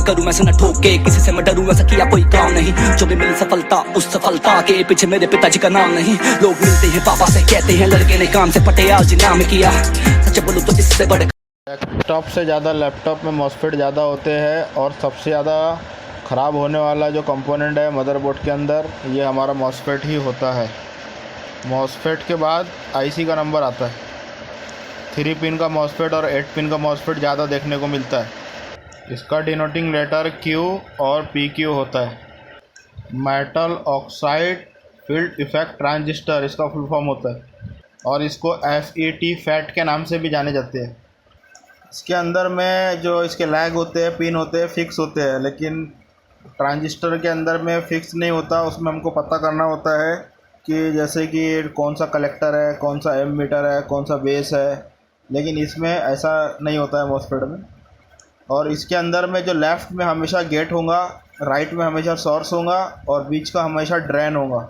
करूं मैं न ठोक के, किसी से मैं डरूं ऐसा किया कोई काम नहीं। जो भी मिली सफलता उस सफलता के पीछे मेरे पिताजी का नाम नहीं। लोग मिलते हैं पापा से कहते हैं लड़के ने काम से पटे आज नाम किया, सच बोलूं तो इससे बड़े। डेस्कटॉप से ज़्यादा लैपटॉप में मॉसफेट ज़्यादा होते हैं और सबसे ज़्यादा ख़राब होने वाला जो कंपोनेंट है मदरबोर्ड के अंदर, ये हमारा मॉसफेट ही होता है। मॉसफेट के बाद आईसी का नंबर आता है। 3 पिन का मॉसफेट और 8 पिन का मॉसफेट ज़्यादा देखने को मिलता है। इसका डिनोटिंग लेटर Q और PQ होता है। Metal oxide field effect transistor इसका फुल फॉर्म होता है और इसको FET फैट के नाम से भी जाने जाते हैं। इसके अंदर में जो इसके लैग होते हैं, पिन होते हैं, फिक्स होते हैं, लेकिन ट्रांजिस्टर के अंदर में फिक्स नहीं होता। उसमें हमको पता करना होता है कि जैसे कि कौन सा कलेक्टर है, कौन सा एमीटर है, कौन सा बेस है, लेकिन इसमें ऐसा नहीं होता है मॉसफेट में। और इसके अंदर में जो लेफ़्ट में हमेशा गेट होगा, राइट में हमेशा सोर्स होगा और बीच का हमेशा ड्रेन होगा।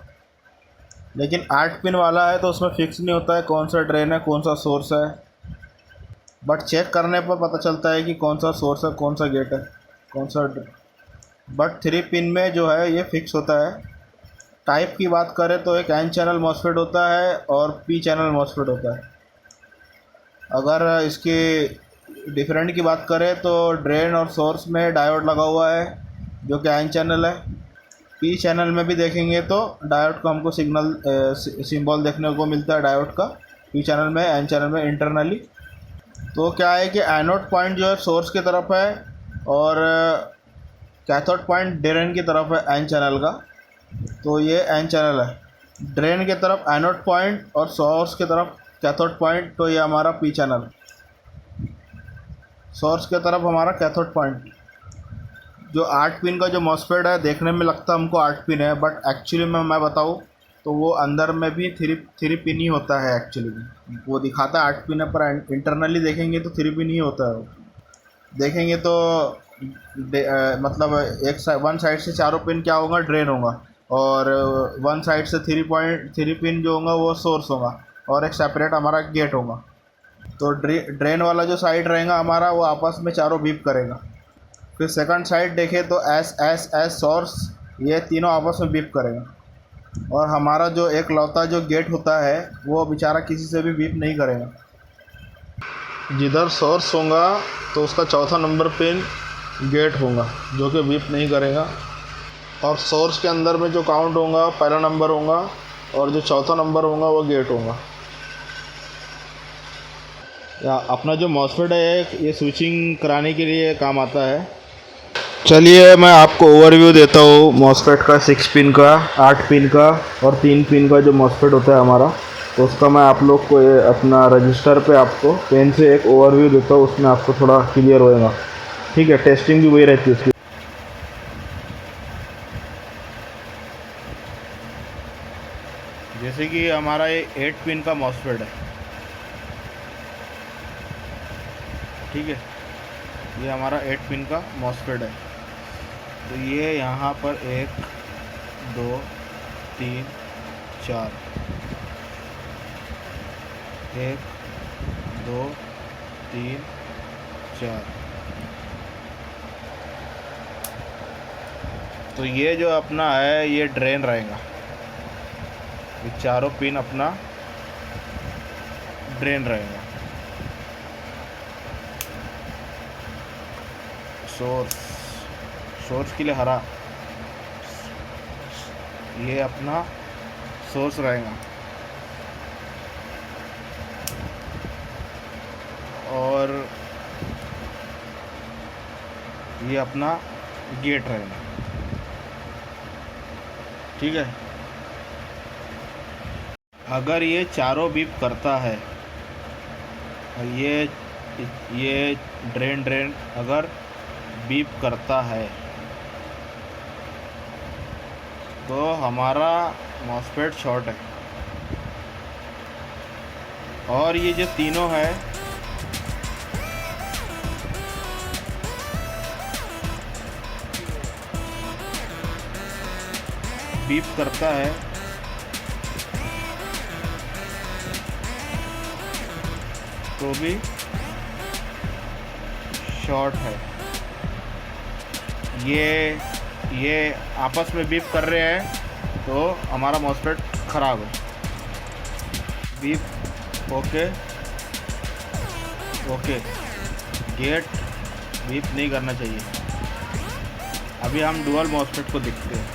लेकिन 8 पिन वाला है तो उसमें फिक्स नहीं होता है कौन सा ड्रेन है, कौन सा सोर्स है, बट चेक करने पर पता चलता है कि कौन सा सोर्स है, कौन सा गेट है, कौन सा बट 3 पिन में जो है ये फिक्स होता है। टाइप की बात करें तो एक N चैनल मॉसफेट होता है और P चैनल मॉसफेट होता है। अगर इसकी डिफरेंट की बात करें तो ड्रेन और सोर्स में डायोड लगा हुआ है जो कि N चैनल है। P चैनल में भी देखेंगे तो डायोड का हमको सिंबल देखने को मिलता है डायोड का, P चैनल में, N चैनल में इंटरनली। तो क्या है कि एनोड पॉइंट जो है सोर्स की तरफ है और कैथोड पॉइंट ड्रेन की तरफ है N चैनल का, तो ये N चैनल है। ड्रेन की तरफ एनोड पॉइंट और सोर्स की तरफ कैथोड पॉइंट, तो ये हमारा P चैनल। सोर्स की तरफ हमारा कैथोड पॉइंट। जो 8 पिन का जो मॉसफेट है देखने में लगता है हमको 8 पिन है, बट एक्चुअली में मैं बताऊँ तो वो अंदर में भी 3 पिन ही होता है। एक्चुअली में वो दिखाता है 8 पिन है, पर इंटरनली देखेंगे तो 3 पिन ही होता है। देखेंगे तो मतलब वन साइड से चारों पिन क्या होगा, ड्रेन होगा, और वन साइड से 3 पिन जो होगा वो सोर्स होगा और एक सेपरेट हमारा गेट होगा। तो ड्रेन वाला जो साइड रहेगा हमारा वो आपस में चारों बीप करेगा। फिर सेकंड साइड देखें तो एस सोर्स, ये तीनों आपस में बीप करेगा। और हमारा जो एक लौता जो गेट होता है वो बेचारा किसी से भी बीप नहीं करेगा। जिधर सोर्स होगा तो उसका चौथा नंबर पिन गेट होगा जो कि बीप नहीं करेगा, और सोर्स के अंदर में जो काउंट होगा पहला नंबर होगा और जो चौथा नंबर होगा वो गेट होगा। या अपना जो मॉसफेट है ये स्विचिंग कराने के लिए काम आता है। चलिए मैं आपको ओवरव्यू देता हूँ मॉसफेट का। 6 पिन का, 8 पिन का और 3 पिन का जो मॉसफेट होता है हमारा, तो उसका मैं आप लोग को अपना रजिस्टर पे आपको पेन से एक ओवरव्यू देता हूँ, उसमें आपको थोड़ा क्लियर होएगा। ठीक है, टेस्टिंग भी वही रहती है उसकी। जैसे कि हमारा ये 8 पिन का मॉसफेट है, ठीक है, ये हमारा 8 पिन का मॉसफेट है। तो ये यहाँ पर 1 2 3 4, 1 2 3 4। तो ये जो अपना है ये ड्रेन रहेगा, ये चारों पिन अपना ड्रेन रहेगा। सोर्स के लिए हरा, ये अपना सोर्स रहेगा, और ये अपना गेट रहेगा। ठीक है, अगर ये चारों बीप करता है, ये ड्रेन अगर बीप करता है तो हमारा मॉसफेट शॉर्ट है। और ये जो तीनों है बीप करता है तो भी शॉर्ट है। ये आपस में बीप कर रहे हैं तो हमारा मॉसफेट ख़राब है। बीप ओके, गेट बीप नहीं करना चाहिए। अभी हम डुअल मॉसफेट को देखते हैं।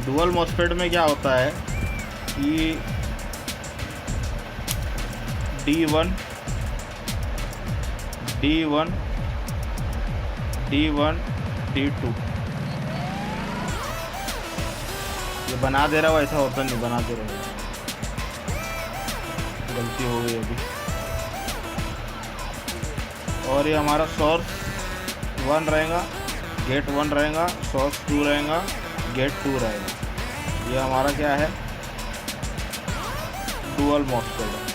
डुअल मॉसफेट में क्या होता है कि D1 D2 ये बना दे रहा हो, ऐसा होता नहीं, बना दे रहा हो, गलती हो गई अभी। और ये हमारा सोर्स 1 रहेगा, गेट 1 रहेगा, सोर्स 2 रहेगा, गेट 2 रहेगा। ये हमारा क्या है, डुअल मॉसफेट है।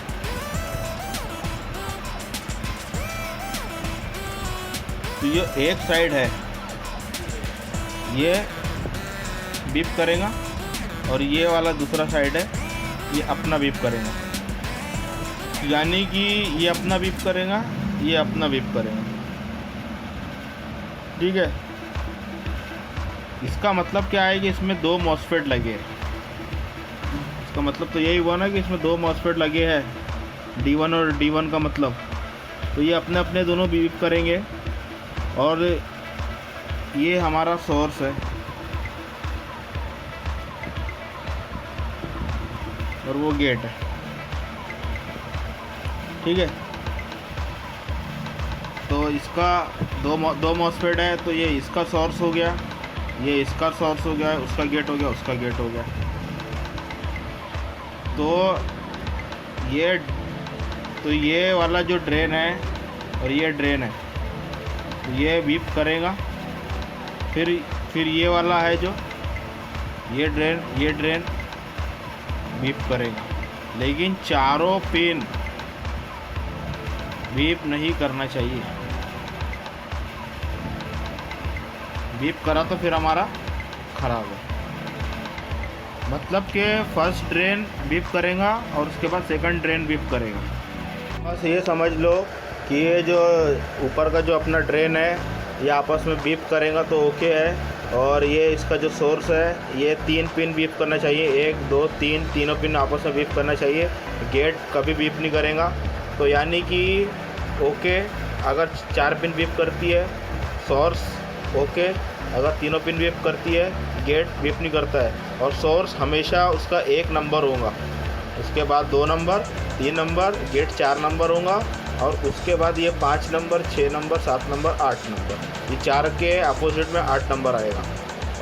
तो ये एक साइड है, ये बीप करेगा और ये वाला दूसरा साइड है, ये अपना बीप करेगा। यानी कि ये अपना बीप करेगा, ये अपना बीप करेगा। ठीक है, इसका मतलब क्या है कि इसमें 2 मॉसफेट लगे हैं। इसका मतलब तो यही हुआ ना कि इसमें 2 मॉसफेट लगे हैं, D1 और D1 का मतलब। तो ये अपने अपने दोनों बीप करेंगे और ये हमारा सोर्स है और वो गेट है। ठीक है, तो इसका दो मॉसफेट है, तो ये इसका सोर्स हो गया, ये इसका सोर्स हो गया, उसका गेट हो गया, उसका गेट हो गया। तो ये वाला जो ड्रेन है और ये ड्रेन है, तो ये बीप करेगा। फिर ये वाला है जो ये ड्रेन बीप करेगा। लेकिन चारों पिन बीप नहीं करना चाहिए। बीप करा तो फिर हमारा ख़राब है। मतलब कि फर्स्ट ड्रेन बीप करेगा और उसके बाद सेकंड ड्रेन बीप करेगा। बस ये समझ लो कि ये जो ऊपर का जो अपना ड्रेन है ये आपस में बीप करेगा तो ओके है। और ये इसका जो सोर्स है ये 3 पिन बीप करना चाहिए, 1 2 3 तीनों पिन आपस में बीप करना चाहिए। गेट कभी बीप नहीं करेगा। तो यानी कि ओके अगर 4 पिन बीप करती है, सोर्स ओके अगर तीनों पिन बीप करती है, गेट बीप नहीं करता है। और सोर्स हमेशा उसका 1 नंबर होगा, उसके बाद 2 नंबर 3 नंबर, गेट 4 नंबर होगा और उसके बाद ये 5 नंबर 6 नंबर 7 नंबर 8 नंबर, ये 4 के अपोजिट में 8 नंबर आएगा।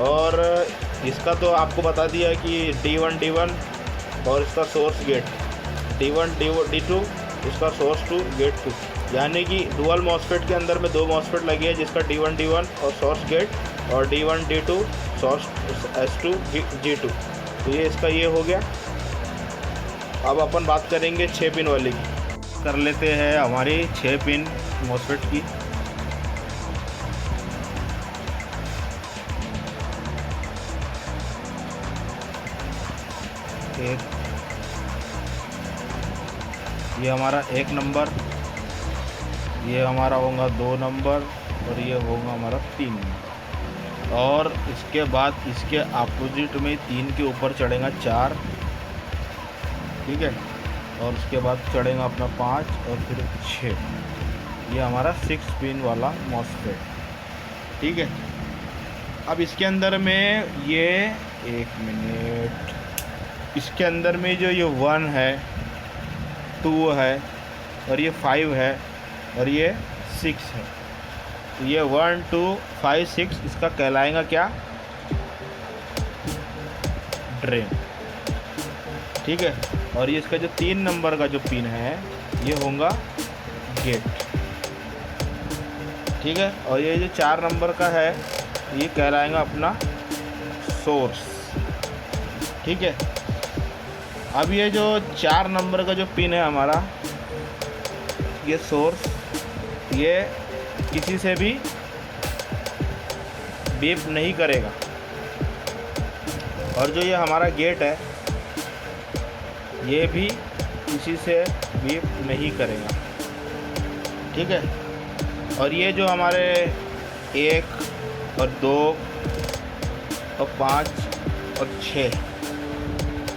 और इसका तो आपको बता दिया कि D1 और इसका सोर्स गेट, D1 D2 इसका सोर्स 2 गेट 2। यानी कि डुअल मॉसफेट के अंदर में 2 मॉसफेट लगे हैं जिसका D1 और सोर्स गेट और D1 D2 source S2 G2। तो ये इसका ये हो गया। अब अपन बात करेंगे 6 पिन वाली की। कर लेते हैं हमारी 6 पिन मॉसफेट की। ये हमारा 1 नंबर, ये हमारा होगा 2 नंबर और ये होगा हमारा 3 नंबर। और इसके बाद इसके अपोजिट में 3 के ऊपर चढ़ेगा 4, ठीक है। और उसके बाद चढ़ेगा अपना 5 और फिर 6। ये हमारा 6 पिन वाला मॉसफेट, ठीक है। अब इसके अंदर में ये 1 मिनट, इसके अंदर में जो ये 1 है 2 है और ये 5 है और ये 6 है। तो ये 1 2 5 6 इसका कहलाएगा क्या, ड्रेन, ठीक है। और ये इसका जो 3 नंबर का जो पिन है ये होगा गेट, ठीक है। और ये जो 4 नंबर का है ये कहलाएगा अपना सोर्स, ठीक है। अब ये जो 4 नंबर का जो पिन है हमारा ये सोर्स, ये किसी से भी बीप नहीं करेगा। और जो ये हमारा गेट है ये भी किसी से बीप नहीं करेगा, ठीक है। और ये जो हमारे 1 और 2 और 5 और 6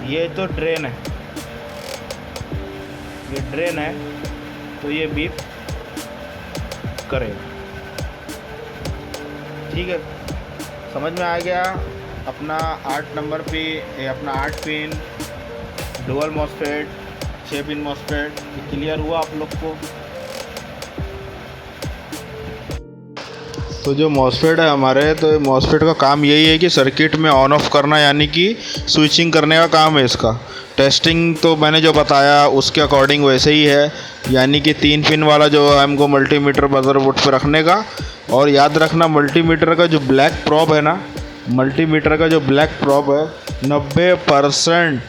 ये तो ड्रेन है, ये ड्रेन है, तो ये बीप करेगा। ठीक है, समझ में आ गया। अपना 8 नंबर पे अपना 8 pin dual MOSFET 6 pin MOSFET clear हुआ आप लोग को। तो जो मॉसफेट है हमारे, तो मॉसफेट का काम यही है कि सर्किट में ऑन ऑफ करना, यानी कि स्विचिंग करने का काम है इसका। टेस्टिंग तो मैंने जो बताया उसके अकॉर्डिंग वैसे ही है, यानी कि 3 पिन वाला जो है हमको मल्टीमीटर मदरबोर्ड पे रखने का। और याद रखना मल्टीमीटर का जो ब्लैक प्रॉब है ना, मल्टीमीटर का जो ब्लैक प्रॉब है 90%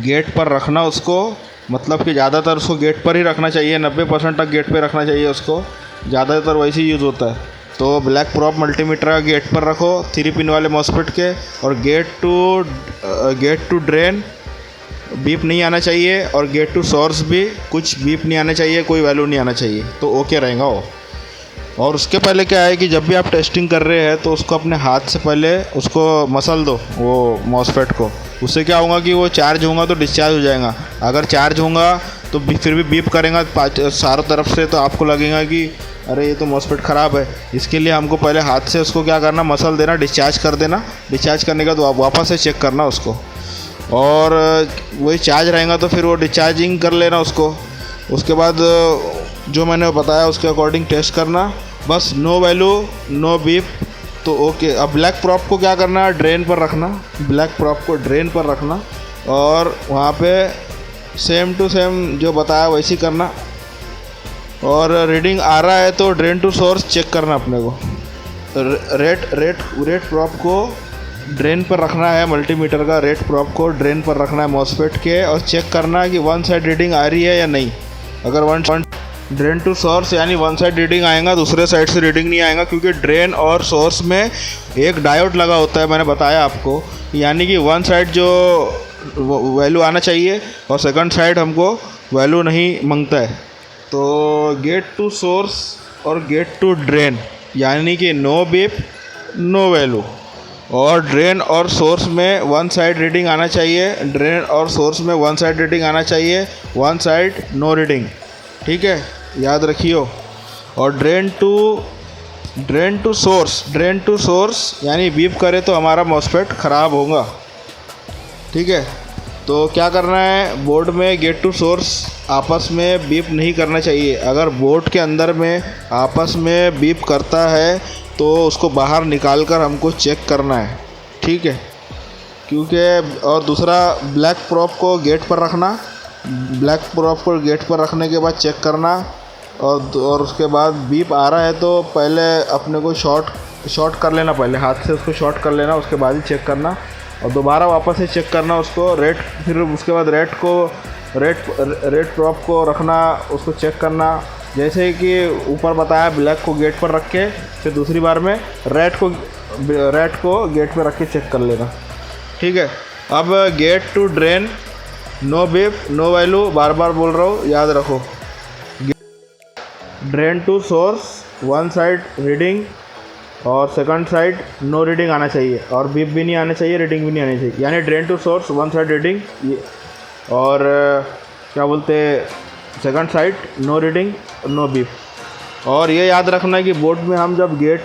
गेट पर रखना उसको, मतलब कि ज़्यादातर उसको गेट पर ही रखना चाहिए, 90% तक गेट पे रखना चाहिए उसको, ज़्यादातर वैसे ही यूज़ होता है। तो ब्लैक प्रॉप मल्टीमीटर का गेट पर रखो 3 पिन वाले मॉसफेट के, और गेट टू ड्रेन बीप नहीं आना चाहिए, और गेट टू सोर्स भी कुछ बीप नहीं आना चाहिए, कोई वैल्यू नहीं आना चाहिए, तो ओके रहेगा वो। और उसके पहले क्या है कि जब भी आप टेस्टिंग कर रहे हैं तो उसको अपने हाथ से पहले उसको मसल दो वो मॉसफेट को। उससे क्या होगा कि वो चार्ज होगा तो डिस्चार्ज हो जाएगा। अगर चार्ज होगा तो फिर भी बीप करेगा चारों तरफ से, तो आपको लगेगा कि अरे ये तो मॉसफेट ख़राब है। इसके लिए हमको पहले हाथ से उसको क्या करना, मसल देना, डिस्चार्ज कर देना। डिस्चार्ज करने का तो वापस से चेक करना उसको, और वही चार्ज रहेगा तो फिर वो डिस्चार्जिंग कर लेना उसको। उसके बाद जो मैंने बताया उसके अकॉर्डिंग टेस्ट करना, बस नो वैल्यू नो बीप, तो ओके। अब ब्लैक प्रॉप को क्या करना, ड्रेन पर रखना, ब्लैक प्रॉप को ड्रेन पर रखना, और वहाँ पे सेम टू सेम जो बताया वैसे ही करना। और रीडिंग आ रहा है तो ड्रेन टू सोर्स चेक करना अपने को। रेट प्रॉप को ड्रेन पर रखना है, मल्टीमीटर का रेट प्रॉप को ड्रेन पर रखना है मॉसफेट के, और चेक करना है कि वन साइड रीडिंग आ रही है या नहीं। अगर वन ड्रेन टू सोर्स यानी वन साइड रीडिंग आएगा, दूसरे साइड से रीडिंग नहीं आएगा, क्योंकि ड्रेन और सोर्स में एक डायोड लगा होता है, मैंने बताया आपको। यानी कि वन साइड जो वैल्यू आना चाहिए और सेकंड साइड हमको वैल्यू नहीं मांगता है। तो गेट टू सोर्स और गेट टू ड्रेन यानी कि नो बीप नो वैल्यू, और ड्रेन और सोर्स में वन साइड रीडिंग आना चाहिए, ड्रेन और सोर्स में वन साइड रीडिंग आना चाहिए, वन साइड नो रीडिंग। ठीक है, याद रखियो। और ड्रेन टू सोर्स यानी बीप करे तो हमारा मॉसफेट ख़राब होगा। ठीक है, तो क्या करना है, बोर्ड में गेट टू सोर्स आपस में बीप नहीं करना चाहिए। अगर बोर्ड के अंदर में आपस में बीप करता है तो उसको बाहर निकाल कर हमको चेक करना है। ठीक है, क्योंकि और दूसरा ब्लैक प्रॉप को गेट पर रखना, ब्लैक प्रॉप को गेट पर रखने के बाद चेक करना, और उसके बाद बीप आ रहा है तो पहले अपने को शॉर्ट कर लेना, पहले हाथ से उसको शॉर्ट कर लेना, उसके बाद ही चेक करना, और दोबारा वापस से चेक करना उसको फिर उसके बाद रेट प्रॉप को रखना, उसको चेक करना। जैसे कि ऊपर बताया ब्लैक को गेट पर रख के, फिर दूसरी बार में रेट को गेट पर रख के चेक कर लेना। ठीक है, अब gate to drain no beep no value, बार बार बोल रहा हूँ, याद रखो। Drain to source one side reading और सेकंड साइड नो रीडिंग आना चाहिए, और बीप भी नहीं आना चाहिए, रीडिंग भी नहीं आनी चाहिए। यानी drain to source one side reading, और क्या बोलते second side no reading no beep. और ये याद रखना कि बोर्ड में हम जब गेट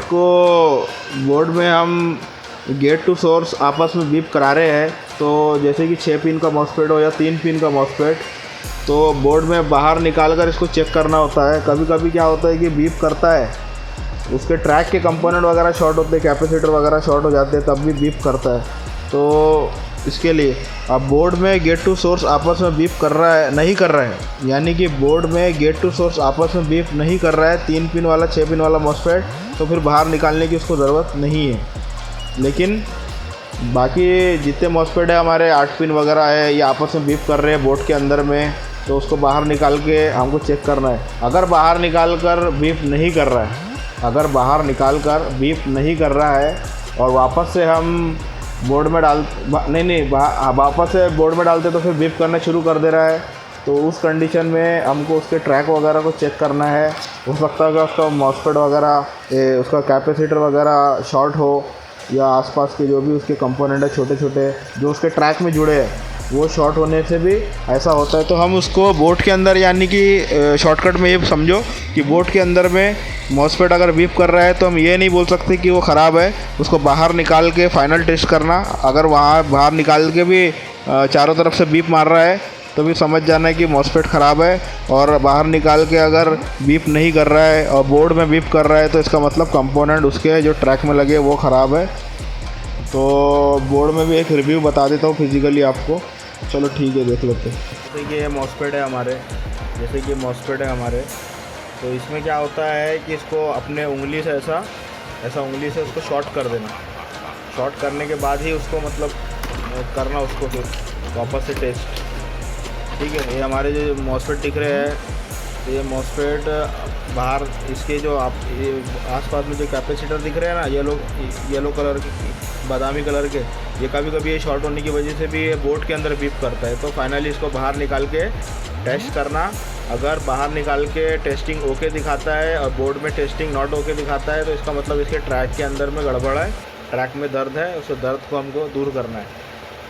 टू सोर्स आपस में बीप करा रहे हैं, तो जैसे कि 6 पिन का मॉसफेट हो या 3 पिन का मॉसफेट, तो बोर्ड में बाहर निकाल कर इसको चेक करना होता है। कभी कभी क्या होता है कि बीप करता है, उसके ट्रैक के कंपोनेंट वगैरह शॉर्ट होते हैं, कैपेसिटर वगैरह शॉर्ट हो जाते हैं, तब भी बीप करता है। तो इसके लिए अब बोर्ड में गेट टू सोर्स आपस में बीप नहीं कर रहा है, यानी कि बोर्ड में गेट टू सोर्स आपस में बीप नहीं कर रहा है 3 पिन वाला 6 पिन वाला मॉसफेट, तो फिर बाहर निकालने की उसको ज़रूरत नहीं है। लेकिन बाकी जितने मॉसफेट है हमारे 8 पिन वगैरह है, ये आपस में बीप कर रहे हैं बोर्ड के अंदर में, तो उसको बाहर निकाल के हमको चेक करना है। अगर बाहर निकाल कर बीप नहीं कर रहा है, और वापस से हम बोर्ड में वापस से बोर्ड में डालते तो फिर बीप करना शुरू कर दे रहा है, तो उस कंडीशन में हमको उसके ट्रैक वगैरह को चेक करना है। हो सकता है कि उसका मॉस्फेट वगैरह उसका कैपेसिटर वगैरह शॉर्ट हो, या आसपास के जो भी उसके कंपोनेंट है छोटे छोटे जो उसके ट्रैक में जुड़े हैं वो शॉर्ट होने से भी ऐसा होता है। तो हम उसको बोर्ड के अंदर, यानी कि शॉर्टकट में ये समझो कि बोर्ड के अंदर में मॉस्फेट अगर बीप कर रहा है तो हम ये नहीं बोल सकते कि वो ख़राब है, उसको बाहर निकाल के फाइनल टेस्ट करना। अगर वहाँ बाहर निकाल के भी चारों तरफ से बीप मार रहा है तो भी समझ जाना है कि मॉस्फेट ख़राब है। और बाहर निकाल के अगर बीप नहीं कर रहा है और बोर्ड में बीप कर रहा है तो इसका मतलब कंपोनेंट उसके जो ट्रैक में लगे वो ख़राब है। तो बोर्ड में भी एक रिव्यू बता देता हूँ फिज़िकली आपको। चलो ठीक है, देख लेते हैं। जैसे कि ये मॉस्फेट है हमारे, तो इसमें क्या होता है कि इसको अपने उंगली से ऐसा उंगली से उसको शॉर्ट कर देना। शॉर्ट करने के बाद ही उसको मतलब करना उसको फिर वापस से टेस्ट। ठीक है, ये हमारे जो मॉस्फेट दिख रहे हैं, तो ये मॉस्फेट बाहर इसके जो ये आसपास में जो कैपेसिटर दिख रहे हैं ना, येलो कलर के, बादामी कलर के, ये कभी ये शॉर्ट होने की वजह से भी ये बोर्ड के अंदर बीप करता है। तो फाइनली इसको बाहर निकाल के टेस्ट करना। अगर बाहर निकाल के टेस्टिंग ओके दिखाता है और बोर्ड में टेस्टिंग नॉट ओके दिखाता है तो इसका मतलब इसके ट्रैक के अंदर में गड़बड़ है, ट्रैक में दर्द है, उस दर्द को हमको दूर करना है।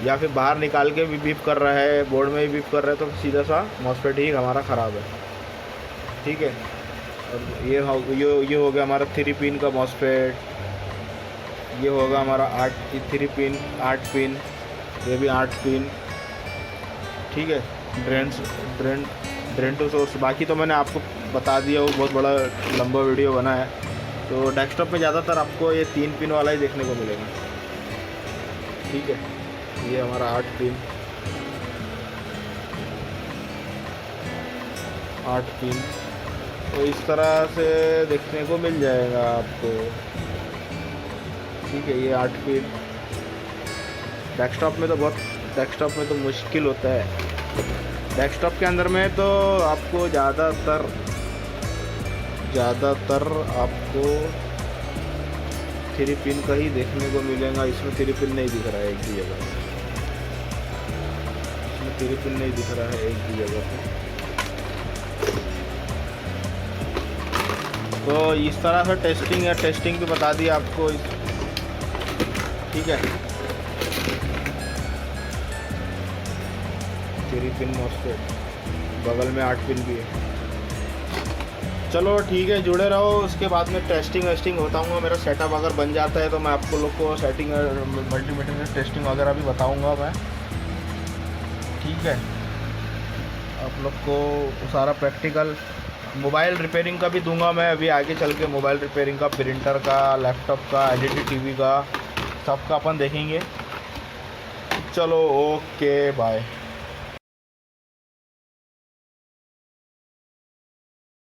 या फिर बाहर निकाल के भी बीप कर रहा है, बोर्ड में भी बीप कर रहा है, तो सीधा सा मॉस्फेट ही हमारा ख़राब है। ठीक है, और ये हो गया हमारा 3 पिन का मॉस्फेट। ये होगा हमारा 8 पिन, ये भी 8 पिन। ठीक है, ड्रेन टू सोर्स। बाकी तो मैंने आपको बता दिया, वो बहुत बड़ा लंबा वीडियो बना है। तो डेस्कटॉप में ज़्यादातर आपको ये 3 पिन वाला ही देखने को मिलेगा। ठीक है, ये हमारा 8 पिन, तो इस तरह से देखने को मिल जाएगा आपको। ठीक है, ये 8 पिन। डेस्कटॉप में तो मुश्किल होता है। डेस्कटॉप के अंदर में तो आपको ज़्यादातर आपको 3 पिन का ही देखने को मिलेगा। इसमें 3 पिन नहीं दिख रहा है एक भी जगह, इसमें 3 पिन नहीं दिख रहा है एक भी जगह पे। तो इस तरह से टेस्टिंग भी बता दी आपको। ठीक है, 3 पिन मॉस्फेट, बगल में 8 पिन भी है। चलो ठीक है, जुड़े रहो। उसके बाद में टेस्टिंग बताऊंगा। मेरा सेटअप अगर बन जाता है तो मैं आपको लोग को सेटिंग मल्टीमीटर टेस्टिंग वगैरह भी बताऊंगा मैं। ठीक है, आप लोग को सारा प्रैक्टिकल मोबाइल रिपेयरिंग का भी दूंगा मैं अभी आगे चल के। मोबाइल रिपेयरिंग का, प्रिंटर का, लैपटॉप का, एलईडी टीवी का, सबका अपन देखेंगे। चलो ओके, बाय।